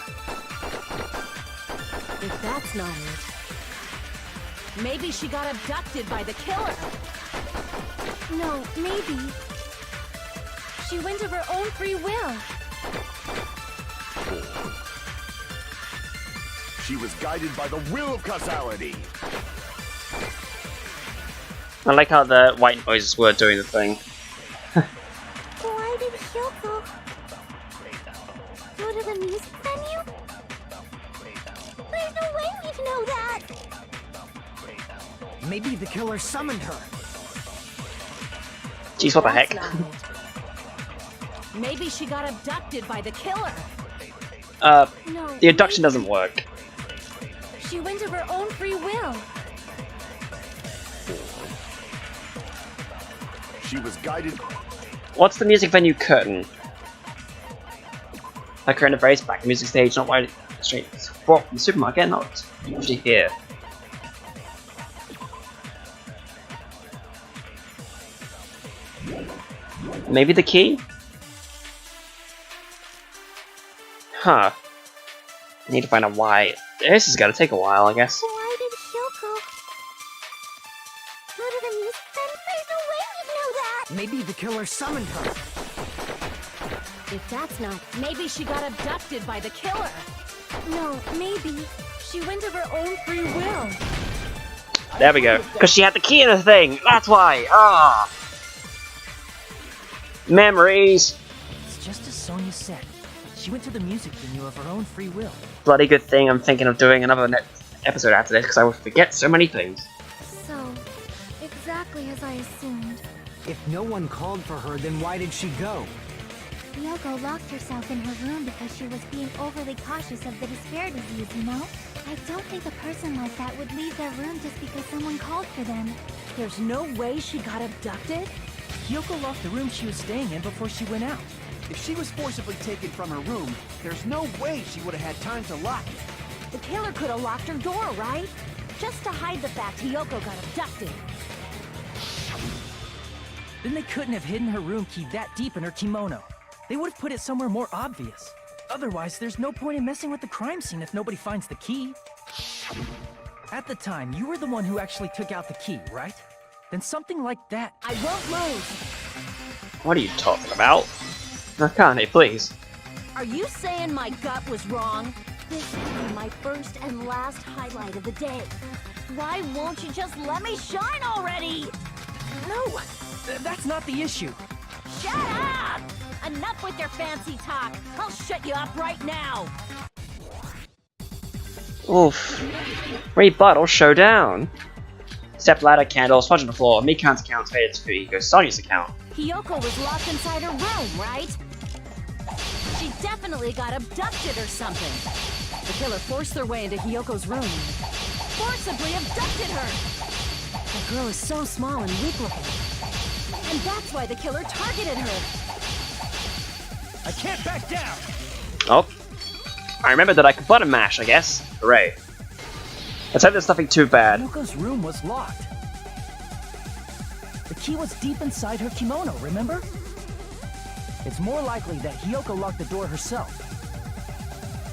If that's not it, maybe she got abducted by the killer. No, maybe. She went of her own free will. She was guided by the will of causality. I like how the white noises were doing the thing. Why did Hyoko go to the music venue? There's no way we'd know that! Maybe the killer summoned her. Jeez, what the heck? That's not it. Maybe she got abducted by the killer. No, The abduction doesn't work. she went of her own free will. She was guided. What's the music venue curtain? Like her in the very back music stage, not right straight from the supermarket, not usually here. Maybe the key? Huh. I need to find out why. This is gonna take a while, I guess. Why did Hyoko go to the music venue? There's no way we'd know that! Maybe the killer summoned her. If that's not, maybe she got abducted by the killer. No, maybe. She went of her own free will. There we go. Because she had the key in the thing. That's why. Ah. Memories. It's just as Sonya said. She went to the music venue of her own free will. Bloody good thing I'm thinking of doing another episode after this because I will forget so many things. So, exactly as I assumed. If no one called for her, then why did she go? Hyoko locked herself in her room because she was being overly cautious of the despair disease, you know? I don't think a person like that would leave their room just because someone called for them. There's no way she got abducted? Hyoko locked the room she was staying in before she went out. If she was forcibly taken from her room, there's no way she would have had time to lock it. The killer could have locked her door, right? Just to hide the fact Hyoko got abducted. Then they couldn't have hidden her room key that deep in her kimono. They would have put it somewhere more obvious. Otherwise, there's no point in messing with the crime scene if nobody finds the key. At the time, you were the one who actually took out the key, right? Then something like that. I won't lose. What are you talking about? Akane, please. Are you saying my gut was wrong? This will be my first and last highlight of the day. Why won't you just let me shine already? No, that's not the issue. Shut up! Enough with your fancy talk. I'll shut you up right now. Oof. Rebuttal showdown. Step ladder, candle, smudge on the floor. Mikan's account's faded to Hiko Sonya's account. Hiyoko was locked inside her room, right? She definitely got abducted or something. The killer forced their way into Hiyoko's room. Forcibly abducted her! The girl is so small and weak-looking. And that's why the killer targeted her. I can't back down! Oh. I remember that I could button mash, I guess. Hooray. Let's hope there's nothing too bad. Hiyoko's room was locked. The key was deep inside her kimono, remember? It's more likely that Hiyoko locked the door herself.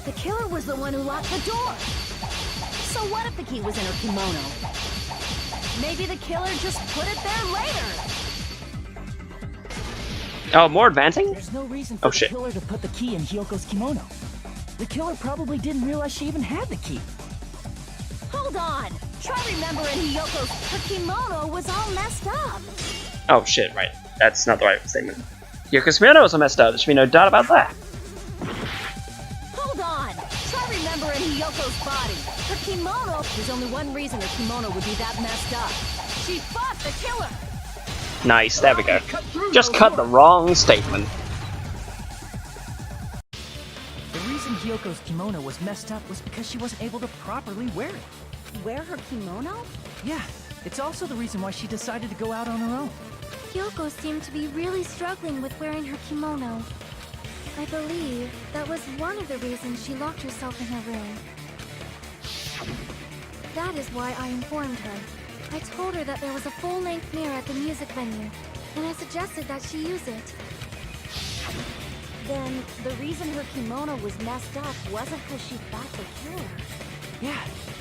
The killer was the one who locked the door. So what if the key was in her kimono? Maybe the killer just put it there later. Oh, more advancing? There's no reason for the killer to put the key in Hiyoko's kimono. The killer probably didn't realize she even had the key. Hold on! Try remembering her kimono was all messed up. Oh shit, right. That's not the right statement. Hiyoko's kimono was all messed up. There should be no doubt about that. Hold on! Try remembering Hiyoko's body. Her kimono... There's only one reason her kimono would be that messed up. She fought the killer! Nice, there we go. Just cut the wrong statement. The reason Hiyoko's kimono was messed up was because she wasn't able to properly wear it. Wear her kimono? Yeah, it's also the reason why she decided to go out on her own. Hiyoko seemed to be really struggling with wearing her kimono. I believe that was one of the reasons she locked herself in her room. That is why I informed her. I told her that there was a full-length mirror at the music venue, and I suggested that she use it. Then, the reason her kimono was messed up wasn't because she fought the killer. Yeah,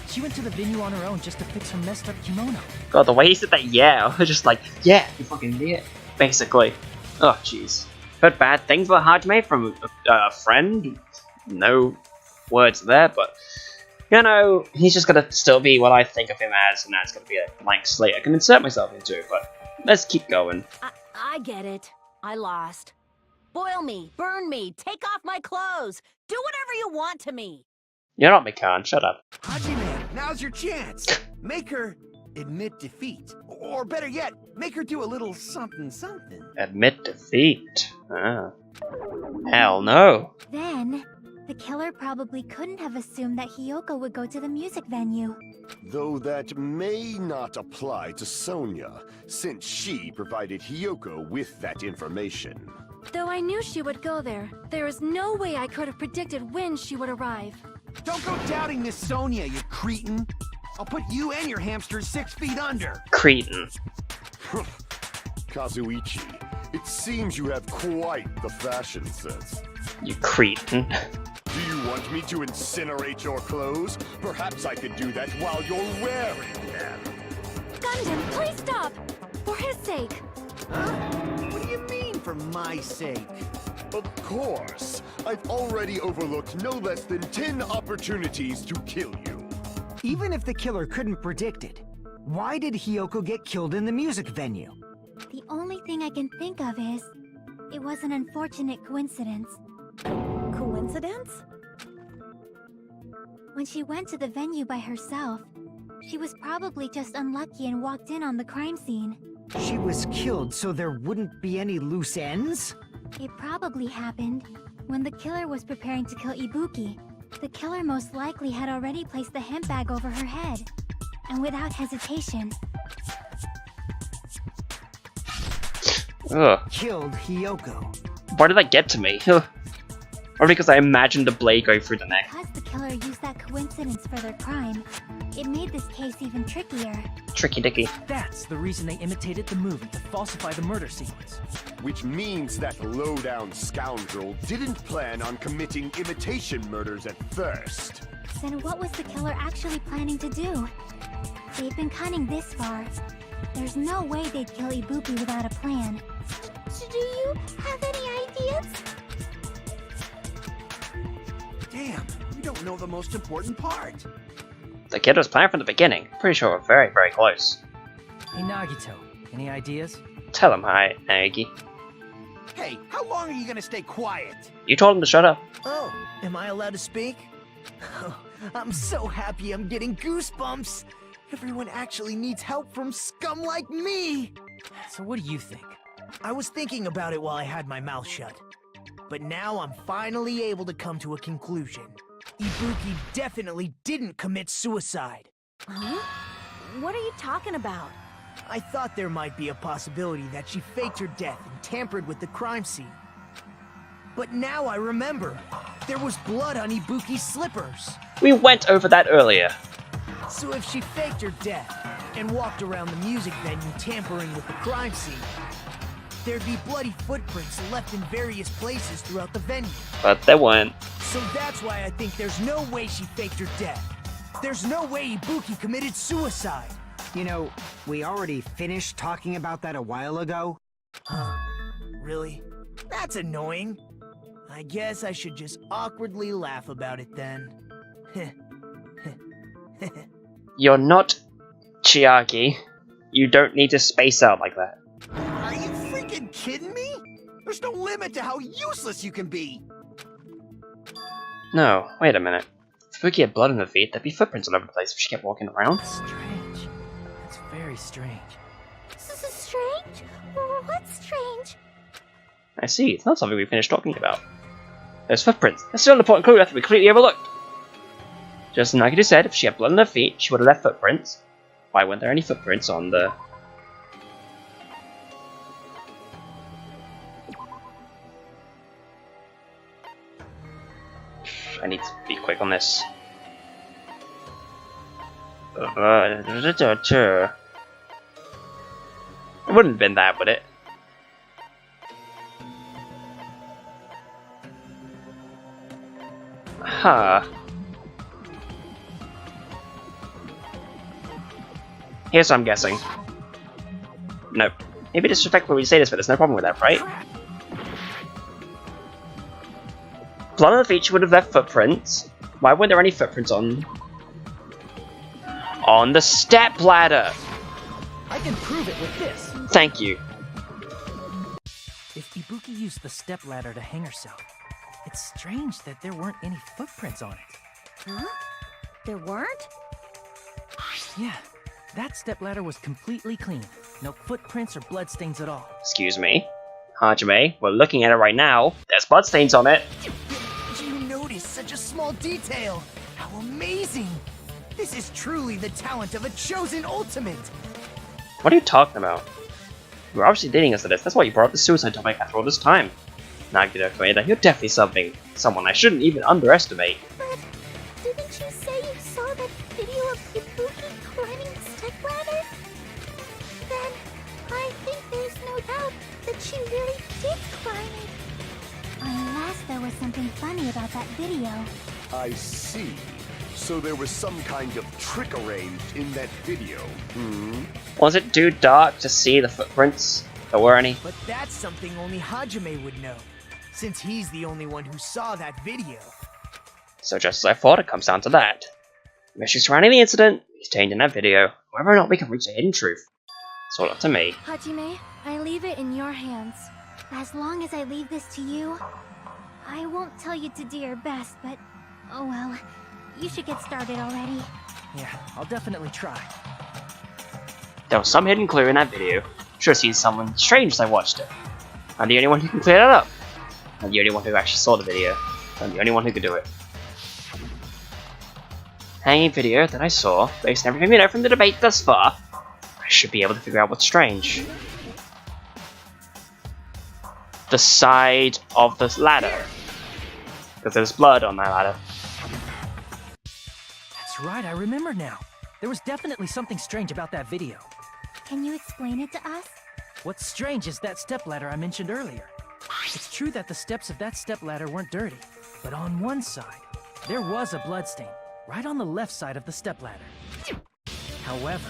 she went to the venue on her own just to fix her messed up kimono. God, the way he said that, yeah, I was just like, yeah, you fucking idiot. Basically. Oh, jeez. Heard bad things about Hajime from a friend. No words there, but you know, he's just gonna still be what I think of him as, and that's gonna be a blank slate I can insert myself into, but let's keep going. I get it. I lost. Boil me, burn me, take off my clothes, do whatever you want to me. You're not Mikan, shut up. Hajime, now's your chance. Make her admit defeat. Or better yet, make her do a little something something. Admit defeat. Ah. Hell no. Then, the killer probably couldn't have assumed that Hiyoko would go to the music venue. Though that may not apply to Sonya, since she provided Hiyoko with that information. Though I knew she would go there, there is no way I could have predicted when she would arrive. Don't go doubting Miss Sonya, you cretin. I'll put you and your hamsters 6 feet under. Cretin. Kazuichi, it seems you have quite the fashion sense. You cretin. Do you want me to incinerate your clothes? Perhaps I could do that while you're wearing them. Gundam, please stop! For his sake! Huh? What do you mean, for my sake? Of course. I've already overlooked no less than 10 opportunities to kill you. Even if the killer couldn't predict it, why did Hiyoko get killed in the music venue? The only thing I can think of is, it was an unfortunate coincidence. Coincidence? When she went to the venue by herself, she was probably just unlucky and walked in on the crime scene. She was killed so there wouldn't be any loose ends? It probably happened when the killer was preparing to kill Ibuki. The killer most likely had already placed the hemp bag over her head, and without hesitation, Ugh. Killed Hiyoko. Why did that get to me? Or because I imagined the blade going through the neck. because the killer used that coincidence for their crime, it made this case even trickier. Tricky dicky. That's the reason they imitated the movie to falsify the murder sequence. Which means that low-down scoundrel didn't plan on committing imitation murders at first. Then what was the killer actually planning to do? They've been cunning this far. There's no way they'd kill Ibuki without a plan. Do you have any ideas? Damn, you don't know the most important part. The kid was planned from the beginning. Pretty sure we're very, very close. Hey Nagito, any ideas? Tell him hi, Nagi. Hey, how long are you gonna stay quiet? You told him to shut up. Oh, am I allowed to speak? I'm so happy I'm getting goosebumps. Everyone actually needs help from scum like me. So what do you think? I was thinking about it while I had my mouth shut. But now I'm finally able to come to a conclusion. Ibuki definitely didn't commit suicide. Huh? What are you talking about? I thought there might be a possibility that she faked her death and tampered with the crime scene. But now I remember. There was blood on Ibuki's slippers. We went over that earlier. So if she faked her death and walked around the music venue tampering with the crime scene, there'd be bloody footprints left in various places throughout the venue. But there weren't. So that's why I think there's no way she faked her death. There's no way Ibuki committed suicide. You know, we already finished talking about that a while ago. Huh? Really? That's annoying. I guess I should just awkwardly laugh about it then. You're not Chiaki. You don't need to space out like that. Are you freaking kidding me? There's no limit to how useless you can be. No, wait a minute. If Ibuki had blood on her feet, there'd be footprints all over the place if she kept walking around. Strange. That's very strange. This is strange? What's strange? I see, it's not something we finished talking about. There's footprints. That's still an important clue that we completely overlooked. Just like you said, if she had blood on her feet, she would have left footprints. Why weren't there any footprints on the... I need to be quick on this. It wouldn't have been that, would it? Huh. Here's what I'm guessing. Nope. Maybe disrespectful when you say this, but there's no problem with that, right? Blood on the feet would have left footprints. Why weren't there any footprints on the step ladder? I can prove it with this. Thank you. If Ibuki used the stepladder to hang herself, it's strange that there weren't any footprints on it. Huh? There weren't? Yeah, that stepladder was completely clean. No footprints or bloodstains at all. Excuse me. Hajime, we're looking at it right now. There's bloodstains on it. Did you notice such a small detail? How amazing! This is truly the talent of a chosen ultimate! What are you talking about? You're obviously leading us to this. That's why you brought up the suicide topic after all this time. Nagito Koeda, you're definitely someone I shouldn't even underestimate. But didn't you say you saw that video of Ibuki climbing the stepladder? Then I think there's no doubt that she really did climb it. Unless there was something funny about that video. I see. So there was some kind of trick arranged in that video, hmm? Was it too dark to see the footprints? There were any? But that's something only Hajime would know, since he's the only one who saw that video. So just as I thought, it comes down to that. The mystery surrounding the incident contained in that video, whether or not we can reach the hidden truth. It's all up to me. Hajime, I leave it in your hands. As long as I leave this to you, I won't tell you to do your best, but oh well. You should get started already. Yeah, I'll definitely try. There was some hidden clue in that video. Should have seen someone strange as I watched it. I'm the only one who can clear that up. I'm the only one who actually saw the video. I'm the only one who could do it. Hanging video that I saw, based on everything we know from the debate thus far, I should be able to figure out what's strange. The side of the ladder. Because there's blood on that ladder. That's right, I remember now. There was definitely something strange about that video. Can you explain it to us? What's strange is that stepladder I mentioned earlier. It's true that the steps of that stepladder weren't dirty, but on one side, there was a bloodstain, right on the left side of the stepladder. However,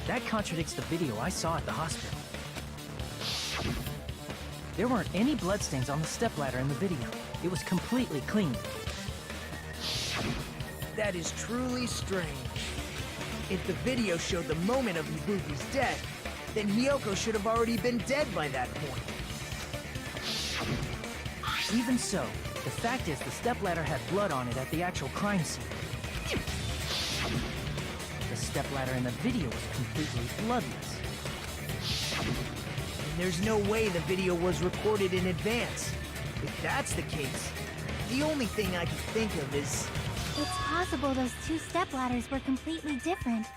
that contradicts the video I saw at the hospital. There weren't any bloodstains on the stepladder in the video. It was completely clean. That is truly strange. If the video showed the moment of Ibuki's death, then Hiyoko should have already been dead by that point. Even so, the fact is the stepladder had blood on it at the actual crime scene. The stepladder in the video was completely bloodless. And there's no way the video was recorded in advance. If that's the case, the only thing I can think of is... It's possible those two stepladders were completely different.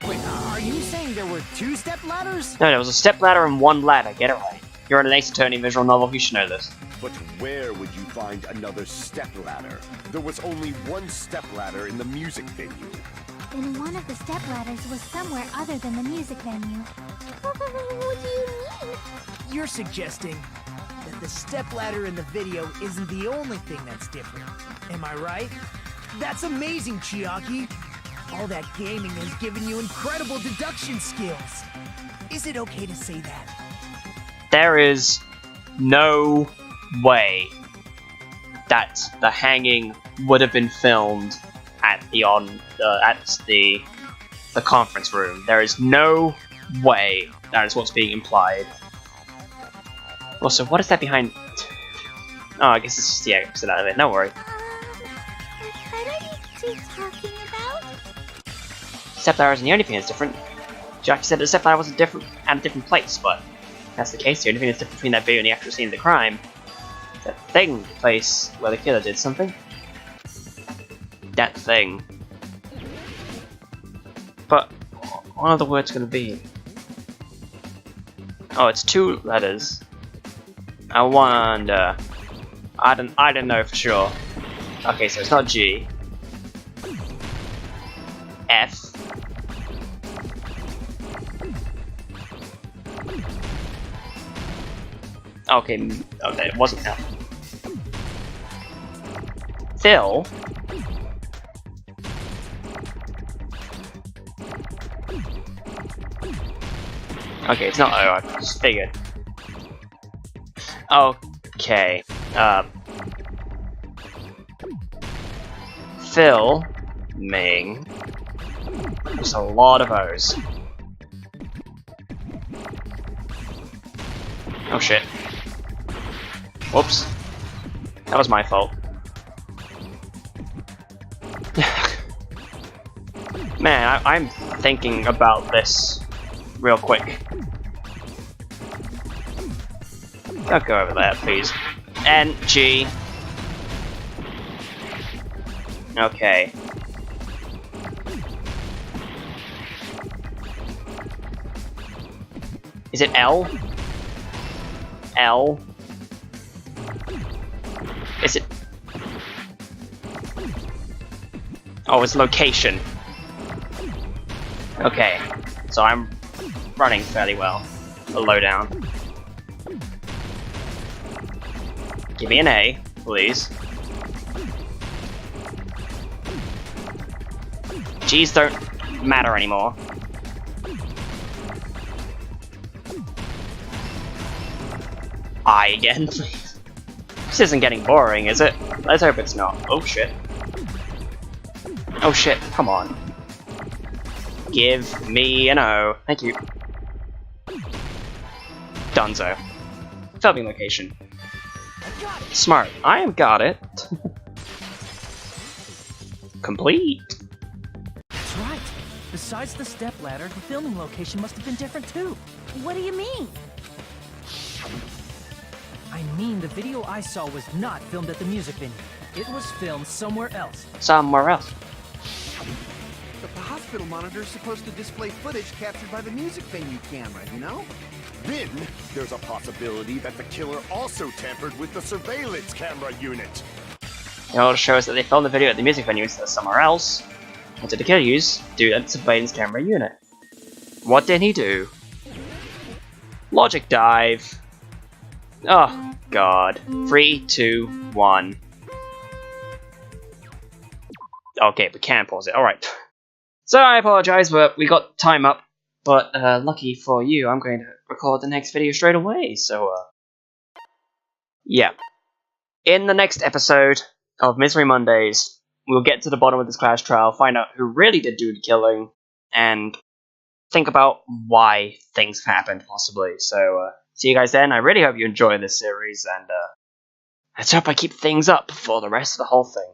Wait, are you saying there were 2 stepladders? No, there was a stepladder and one ladder. Get it right. You're an Ace Attorney visual novel. You should know this. But where would you find another stepladder? There was only one stepladder in the music venue. Then one of the stepladders was somewhere other than the music venue. What do you mean? You're suggesting that the stepladder in the video isn't the only thing that's different. Am I right? That's amazing, Chiaki! All that gaming has given you incredible deduction skills. Is it okay to say that? There is no way that the hanging would have been filmed at the conference room. There is no way that is what's being implied. Also, what is that behind? Oh, I guess it's just the exit out of it. No worry. What are you two talking about? Stepladder isn't the only thing that's different. Jackie said the stepladder wasn't different at a different place, but if that's the case. The only thing that's different between that video and the actual scene of the crime is that thing, the place where the killer did something. That thing. But what are the words going to be? Oh, it's 2 letters. I wonder. I don't know for sure. Okay, so it's not G. F. Okay, okay, it wasn't F. Phil. Okay, it's not O, I just figured. Okay, Phil Ming. There's a lot of O's. Oh shit. Whoops. That was my fault. Man, I'm thinking about this real quick. Don't go over there, please. N, G. Okay. Is it L? L? Is it... Oh, it's location. Okay. So I'm running fairly well. A lowdown. Give me an A, please. G's don't matter anymore. I again, please. This isn't getting boring, is it? Let's hope it's not. Oh shit. Oh shit, come on. Give me an O. Thank you. Dunzo. Filming location. Smart. I have got it. Complete. That's right. Besides the stepladder, the filming location must have been different too. What do you mean? I mean, the video I saw was not filmed at the music venue. It was filmed somewhere else. Somewhere else. But the hospital monitor is supposed to display footage captured by the music venue camera, you know? Then, there's a possibility that the killer also tampered with the surveillance camera unit. It also shows that they filmed the video at the music venue instead of somewhere else. What did the killer use? Do that surveillance camera unit. What did he do? Logic dive. Oh, God. 3, 2, 1. Okay, we can pause it. Alright. So I apologize, but we got time up. But lucky for you, I'm going to record the next video straight away. So, yeah. In the next episode of Misery Mondays, we'll get to the bottom of this Clash trial, find out who really did do the killing, and think about why things happened, possibly. So, see you guys then. I really hope you enjoy this series, and let's hope I keep things up for the rest of the whole thing.